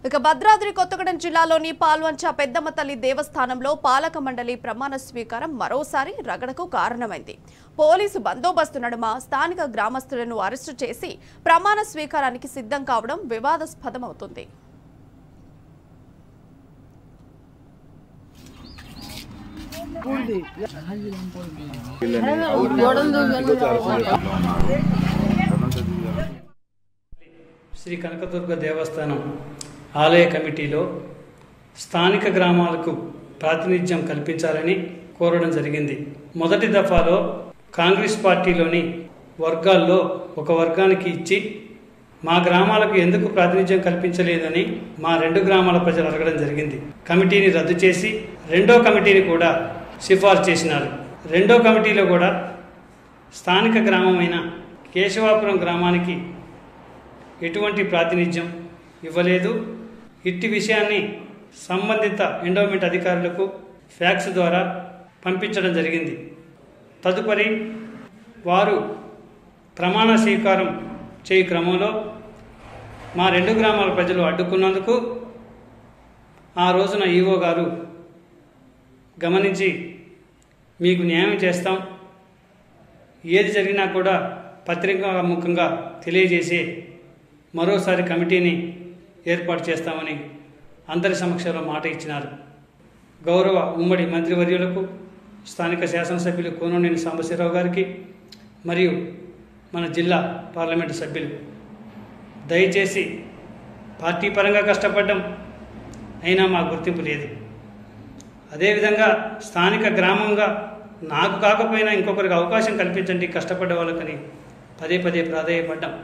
ఇక భద్రాద్రి కొత్తగూడెం జిల్లాలోని పాల్వంచ పెద్దమ్మ తల్లి దేవస్థానంలో పాలక మండలి ప్రమాణ స్వీకారం మరోసారి రగడకు కారణమైంది. పోలీసు బందోబస్తు నడుమ స్థానిక గ్రామస్తులను అరెస్టు చేసి ప్రమాణ స్వీకారానికి సిద్ధం కావడం వివాదాస్పదమవుతుంది. శ్రీ కనకదుర్గ దేవస్థానం ఆలయ కమిటీలో స్థానిక గ్రామాలకు ప్రాతినిధ్యం కల్పించాలని కోరడం జరిగింది. మొదటి దఫాలో కాంగ్రెస్ పార్టీలోని వర్గాల్లో ఒక వర్గానికి ఇచ్చి మా గ్రామాలకు ఎందుకు ప్రాతినిధ్యం కల్పించలేదని మా 2 గ్రామాల ప్రజలు అడగడం జరిగింది. కమిటీని రద్దు చేసి రెండో కమిటీని కూడా సిఫార్సు చేసినారు. రెండో కమిటీలో కూడా స్థానిక గ్రామమైన కేశవాపురం గ్రామానికి ఎటువంటి ప్రాతినిధ్యం ఇవ్వలేదు. ఇట్టి విషయాన్ని సంబంధిత ఎండోమెంట్ అధికారులకు ఫ్యాక్స్ ద్వారా పంపించడం జరిగింది. తదుపరి వారు ప్రమాణ స్వీకారం చేయు క్రమంలో మా 2 గ్రామాల ప్రజలు అడ్డుకున్నందుకు ఆ రోజున ఈవో గారు గమనించి మీకు న్యాయం చేస్తాం, ఏది జరిగినా కూడా పత్రికాముఖంగా తెలియజేసి మరోసారి కమిటీని ఏర్పాటు చేస్తామని అందరి సమక్షంలో మాట ఇచ్చినారు. గౌరవ ఉమ్మడి మంత్రివర్యులకు, స్థానిక శాసనసభ్యులు కోననేని సాంబశివరావు గారికి మరియు మన జిల్లా పార్లమెంటు సభ్యులు దయచేసి పార్టీ పరంగా కష్టపడ్డం అయినా మా గుర్తింపు లేదు. అదేవిధంగా స్థానిక గ్రామంగా నాకు కాకపోయినా ఇంకొకరికి అవకాశం కల్పించండి కష్టపడ్డ వాళ్ళకని పదే పదే ప్రాధేయపడ్డాం.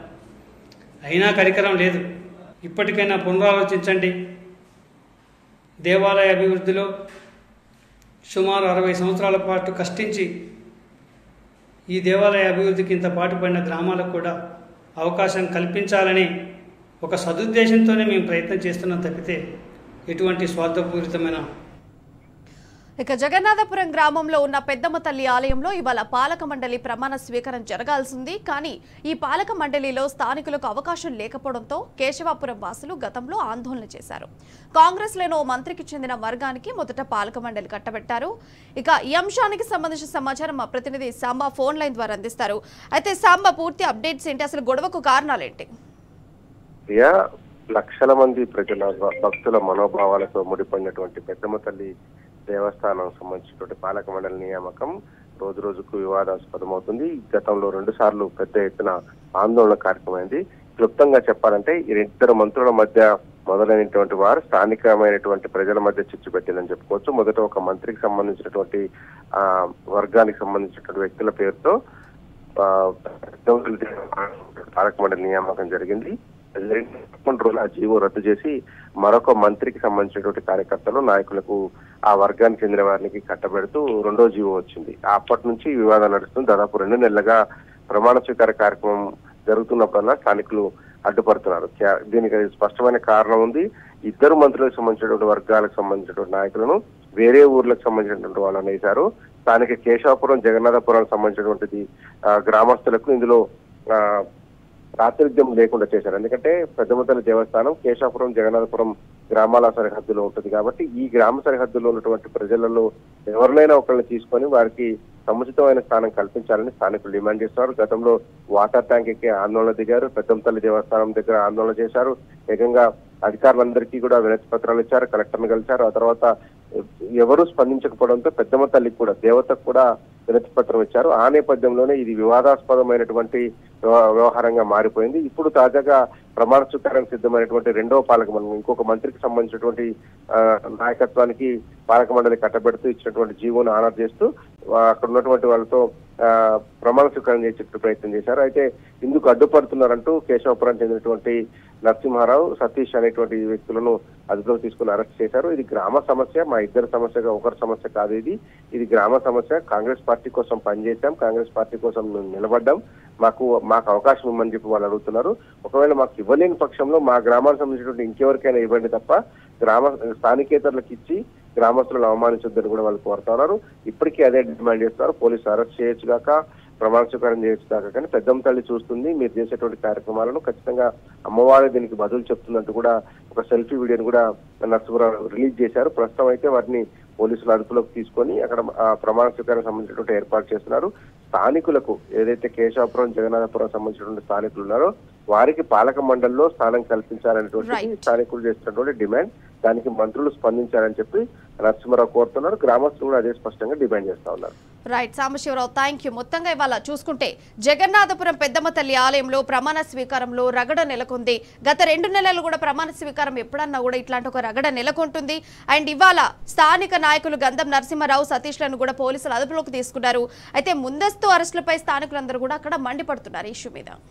అయినా కరికరం లేదు. ఇప్పటికైనా పునరాలోచించండి. దేవాలయ అభివృద్ధిలో సుమారు 60 సంవత్సరాల పాటు కష్టించి ఈ దేవాలయ అభివృద్ధికి ఇంత పాటుపడిన గ్రామాలకు కూడా అవకాశం కల్పించాలని ఒక సదుద్దేశంతోనే మేము ప్రయత్నం చేస్తున్నాం తప్పితే ఎటువంటి స్వార్థపూరితమైన. ఇక జగన్నాథపురం గ్రామంలో ఉన్న పెద్దమ్మ తల్లి ఆలయంలో ఇవాళ పాలక మండలి ప్రమాణ స్వీకారం జరగాల్సింది. కానీ ఈ పాలక మండలిలో స్థానికులకు అవకాశం లేకపోవడంతో కేశవాపురం వాసులు గతంలో ఆందోళన చేశారు. కాంగ్రెస్లోని ఓ మంత్రికి చెందిన వర్గానికి మొదట పాలక మండలి కట్టబెట్టారు. ఇక ఈ అంశానికి సంబంధించిన సమాచారం మా ప్రతినిధి సాంబా ఫోన్ లైన్ ద్వారా అందిస్తారు. అయితే సాంబా, పూర్తి అప్డేట్స్ ఏంటి, అసలు గొడవకు కారణాలేంటి? లక్షల మంది ప్రజల భక్తుల మనోభావాలతో ముడిపడినటువంటి పెద్దమ్మ తల్లి దేవస్థానం సంబంధించినటువంటి పాలక మండలి నియామకం రోజు రోజుకు వివాదాస్పదమవుతుంది. గతంలో 2 సార్లు పెద్ద ఎత్తున ఆందోళన కార్యక్రమైంది. క్లుప్తంగా చెప్పాలంటే ఈ 2 మంత్రుల మధ్య మొదలైనటువంటి వారు స్థానికమైనటువంటి ప్రజల మధ్య చిచ్చు పెట్టిందని చెప్పుకోవచ్చు. మొదట ఒక మంత్రికి సంబంధించినటువంటి వర్గానికి సంబంధించినటువంటి వ్యక్తుల పేరుతో పాలక మండలి నియామకం జరిగింది. 11 రోజులు ఆ జీవో రద్దు చేసి మరొక మంత్రికి సంబంధించినటువంటి కార్యకర్తలు, నాయకులకు, ఆ వర్గానికి చెందిన వారికి కట్టబెడుతూ 2వ జీవో వచ్చింది. అప్పటి నుంచి వివాదం నడుస్తుంది. దాదాపు 2 నెలలుగా ప్రమాణ స్వీకార కార్యక్రమం జరుగుతున్నప్పుడల్లా స్థానికులు అడ్డుపడుతున్నారు. దీనికి స్పష్టమైన కారణం ఉంది. 2 మంత్రులకు సంబంధించినటువంటి వర్గాలకు సంబంధించినటువంటి నాయకులను వేరే ఊర్లకు సంబంధించినటువంటి వాళ్ళని వేశారు. స్థానిక కేశవాపురం, జగన్నాథపురం సంబంధించినటువంటిది గ్రామస్తులకు ఇందులో ప్రాతినిధ్యం లేకుండా చేశారు. ఎందుకంటే పెద్దమ్మ తల్లి దేవస్థానం కేశవాపురం, జగన్నాథపురం గ్రామాల సరిహద్దులో ఉంటుంది కాబట్టి ఈ గ్రామ సరిహద్దులో ఉన్నటువంటి ప్రజలలో ఎవరినైనా ఒకరిని తీసుకొని వారికి సముచితమైన స్థానం కల్పించాలని స్థానికులు డిమాండ్ చేస్తున్నారు. గతంలో వాటర్ ట్యాంక్ ఎక్కి ఆందోళన దిగారు. పెద్దమ్మ తల్లి దేవస్థానం దగ్గర ఆందోళన చేశారు. ఏకంగా అధికారులందరికీ కూడా వినతి పత్రాలు ఇచ్చారు, కలెక్టర్ని కలిశారు. ఆ తర్వాత ఎవరూ స్పందించకపోవడంతో పెద్దమ్మ తల్లికి కూడా, దేవతకు కూడా వినతి పత్రం ఇచ్చారు. ఆ నేపథ్యంలోనే ఇది వివాదాస్పదమైనటువంటి వ్యవహారంగా మారిపోయింది. ఇప్పుడు తాజాగా ప్రమాణ స్వీకారానికి సిద్ధమైనటువంటి 2వ పాలక మండలి, ఇంకొక మంత్రికి సంబంధించినటువంటి నాయకత్వానికి పాలక మండలి కట్టబెడుతూ ఇచ్చినటువంటి జీవోను ఆనర్ చేస్తూ అక్కడ ఉన్నటువంటి వాళ్ళతో ప్రమాణ స్వీకారం చేసే ప్రయత్నం చేశారు. అయితే ఇందుకు అడ్డుపడుతున్నారంటూ కేశవపురం చెందినటువంటి నరసింహారావు, సతీష్ అనేటువంటి వ్యక్తులను అదుపులోకి తీసుకుని అరెస్ట్ చేశారు. ఇది గ్రామ సమస్య, మా ఇద్దరి సమస్యగా ఒకరి సమస్య కాదు. ఇది గ్రామ సమస్య. కాంగ్రెస్ పార్టీ కోసం పనిచేశాం, కాంగ్రెస్ పార్టీ కోసం నిలబడ్డాం, మాకు అవకాశం ఇవ్వమని చెప్పి వాళ్ళు అడుగుతున్నారు. ఒకవేళ మాకు ఇవ్వలేని పక్షంలో మా గ్రామానికి సంబంధించినటువంటి ఇంకెవరికైనా ఇవ్వండి తప్ప స్థానికేతరులకు ఇచ్చి గ్రామస్తులను అవమానించొద్దని కూడా వాళ్ళు కోరుతున్నారు. ఇప్పటికీ అదే డిమాండ్ చేస్తున్నారు. పోలీసులు అరెస్ట్ చేయొచ్చు గాక ప్రమాణ స్వీకారం చేయొచ్చు దాకా, కానీ పెద్దమ్మ తల్లి చూస్తుంది, మీరు చేసేటువంటి కార్యక్రమాలను ఖచ్చితంగా అమ్మవారి దీనికి బదులు చెప్తున్నట్టు కూడా ఒక సెల్ఫీ వీడియోని కూడా నరసింహరావు రిలీజ్ చేశారు. ప్రస్తుతం అయితే వాటిని పోలీసులు అదుపులోకి తీసుకొని అక్కడ ప్రమాణ స్వీకారం సంబంధించినటువంటి ఏర్పాటు చేస్తున్నారు. స్థానికులకు ఏదైతే కేశవాపురం జగన్నాథపురం సంబంధించినటువంటి స్థానికులు ఉన్నారో వారికి పాలక మండలిలో స్థానం కల్పించాలనేటువంటి స్థానికులు చేస్తున్నటువంటి డిమాండ్, దానికి మంత్రులు స్పందించాలని చెప్పి నరసింహారావు కోరుతున్నారు. గ్రామస్తులు కూడా అదే స్పష్టంగా డిమాండ్ చేస్తా ఉన్నారు. Right Sambasivarao, thank you. మొత్తంగా ఇవాళ చూసుకుంటే జగన్నాథపురం పెద్దమ్మ తల్లి ఆలయంలో ప్రమాణ స్వీకారంలో రగడ నెలకొంది. గత 2 నెలలు కూడా ప్రమాణ స్వీకారం ఎప్పుడన్నా కూడా ఇట్లాంటి ఒక రగడ నెలకొంటుంది. అండ్ ఇవాళ స్థానిక నాయకులు గంధం నరసింహారావు, సతీష్లను కూడా పోలీసులు అదుపులోకి తీసుకున్నారు. అయితే ముందస్తు అరెస్టులపై స్థానికులందరూ కూడా అక్కడ మండిపడుతున్నారు ఇష్యూ మీద.